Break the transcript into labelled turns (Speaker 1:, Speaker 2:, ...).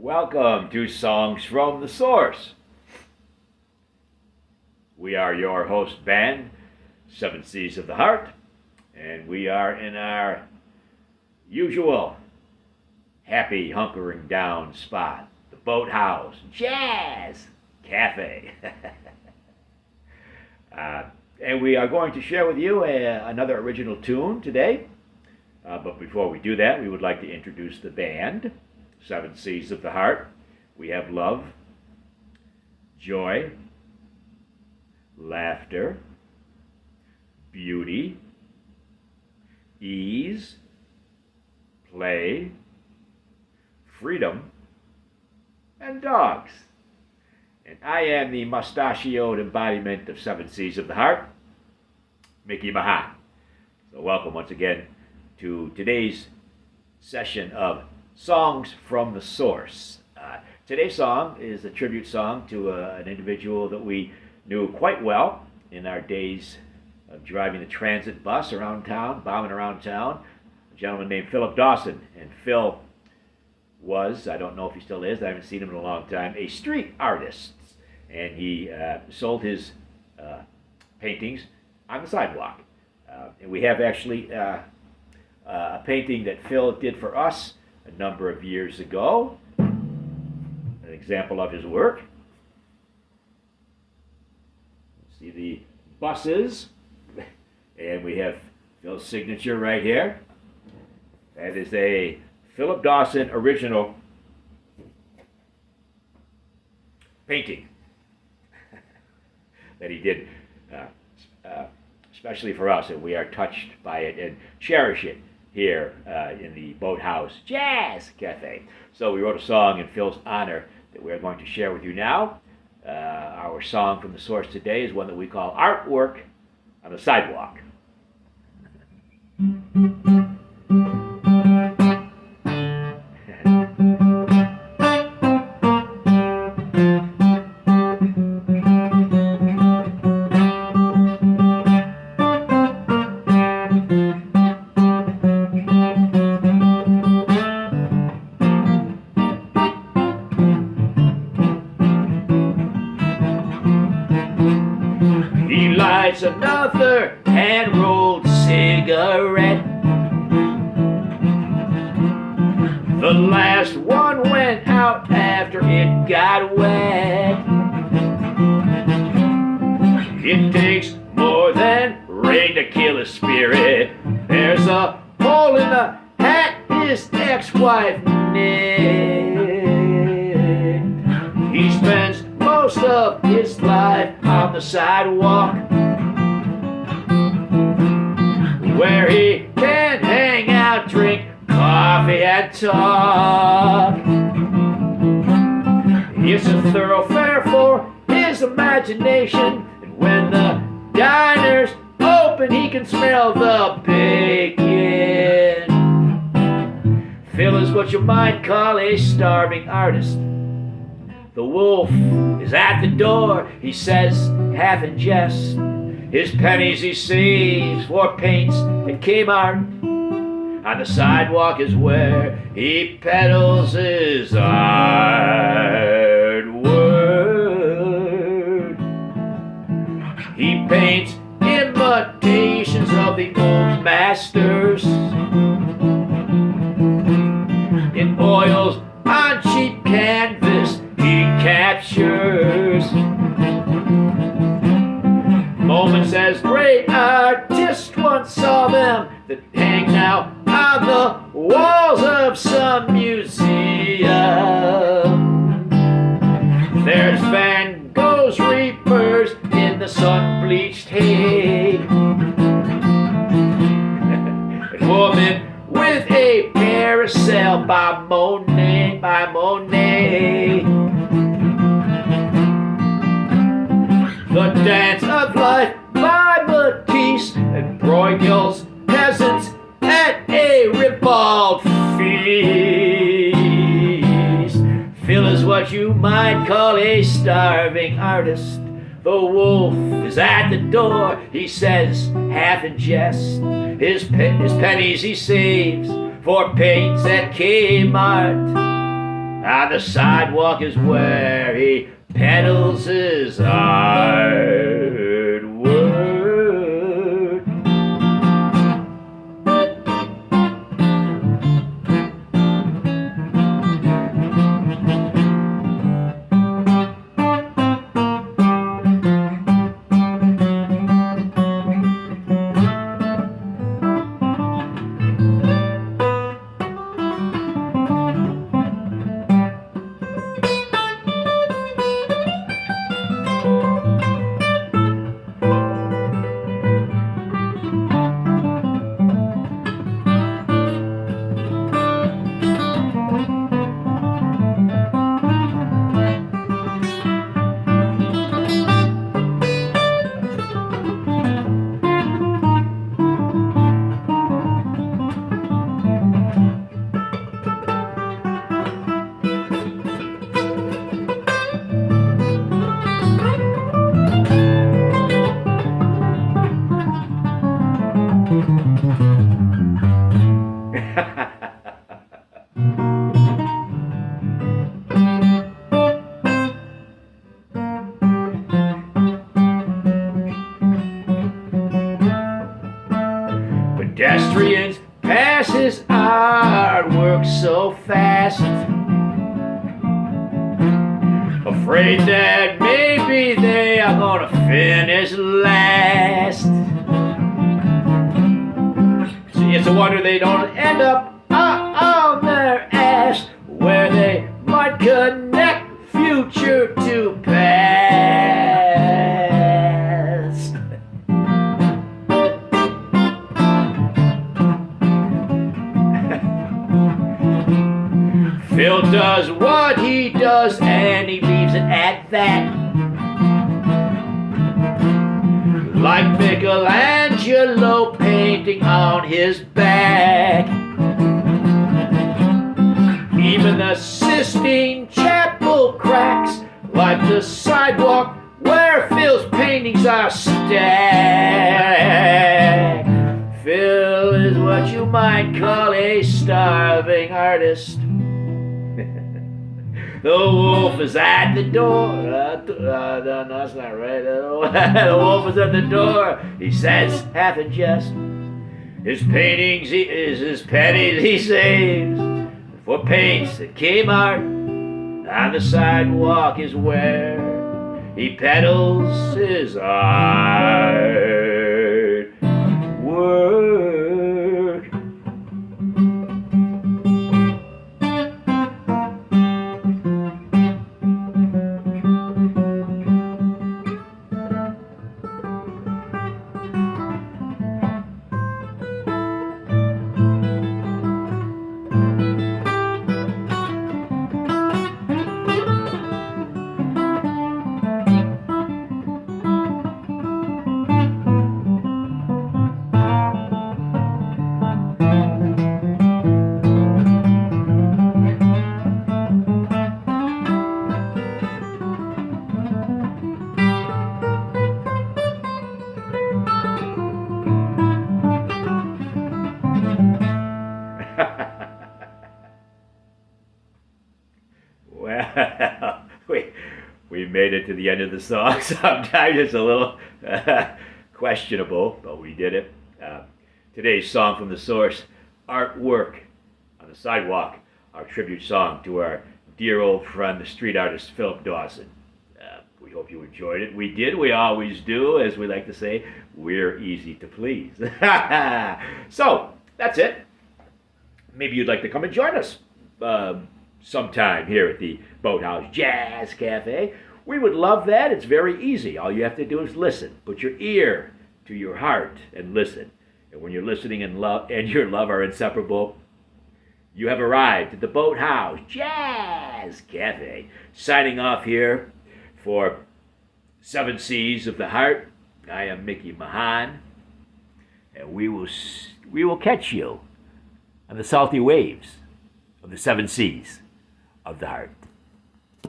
Speaker 1: Welcome to Songs from the Source. We are your host band, Seven Seas of the Heart, and we are in our usual happy hunkering down spot, the Boathouse Jazz Cafe. And we are going to share with you another original tune today. But before we do that, we would like to introduce the band, Seven Seas of the Heart. We have love, joy, laughter, beauty, ease, play, freedom, and dogs. And I am the mustachioed embodiment of Seven Seas of the Heart, Mickey Mahan. So welcome once again to today's session of Songs from the Source. Today's song is a tribute song to an individual that we knew quite well in our days of driving the transit bus around town, bombing around town, a gentleman named Philip Dawson. And Phil was, I don't know if he still is, I haven't seen him in a long time, a street artist. And he sold his paintings on the sidewalk. And we have actually a painting that Phil did for us a number of years ago, an example of his work. See the buses, and we have Phil's signature right here. That is a Philip Dawson original painting that he did especially for us, and we are touched by it and cherish it here in the Boathouse Jazz Cafe. So we wrote a song in Phil's honor that we are going to share with you now. Our song from the source today is one that we call Artwork on the Sidewalk. He lights another hand-rolled cigarette. The last one went out after it got wet. It takes more than rain to kill a spirit. There's a hole in the hat his ex-wife knit. He spends most of his life on the sidewalk, where he can hang out, drink coffee, and talk. It's a thoroughfare for his imagination, and when the diners open, he can smell the bacon. Phil is what you might call a starving artist. The wolf is at the door, he says, half in jest. His pennies he saves for paints at Kmart. On the sidewalk is where he peddles his art word. He paints imitations of the old masters in oils on cheap canvas. He captures moments as great artists once saw them, that hang now on the walls of some museum. There's Van Gogh's reapers in the sun-bleached hay, and woman with a parasail by Monet, The Dance of Life by Matisse, and Bruegel's Peasants at a ribald feast. Phil is what you might call a starving artist. The wolf is at the door, he says, half in jest. His pennies he saves for paints at Kmart. On the sidewalk is where he peddles his hard work. Pedestrians pass his artwork so fast, afraid that maybe they are gonna finish last. See, it's a wonder they don't end up on their ass, where they might connect future to past. Phil does what he does and he leaves it at that. Like Michelangelo painting on his back. Even the Sistine Chapel cracks like the sidewalk where Phil's paintings are stacked. Phil is what you might call a starving artist. The wolf is at the door. No, that's not right. The wolf is at the door. He says, half in jest. His paintings, his pennies he saves for paints at Kmart. On the sidewalk is where he peddles his art work. Well, we made it to the end of the song. Sometimes it's a little questionable, but we did it. Today's song from the source, Artwork on the Sidewalk, our tribute song to our dear old friend, the street artist Philip Dawson. We hope you enjoyed it. We did. We always do. As we like to say, we're easy to please. So, that's it. Maybe you'd like to come and join us sometime here at the Boathouse Jazz Cafe. We would love that. It's very easy. All you have to do is listen. Put your ear to your heart and listen. And when you're listening and your love are inseparable, you have arrived at the Boathouse Jazz Cafe. Signing off here for 7 C's of the Heart. I am Mickey Mahan, and we will catch you on the salty waves of the 7 C's of the Heart.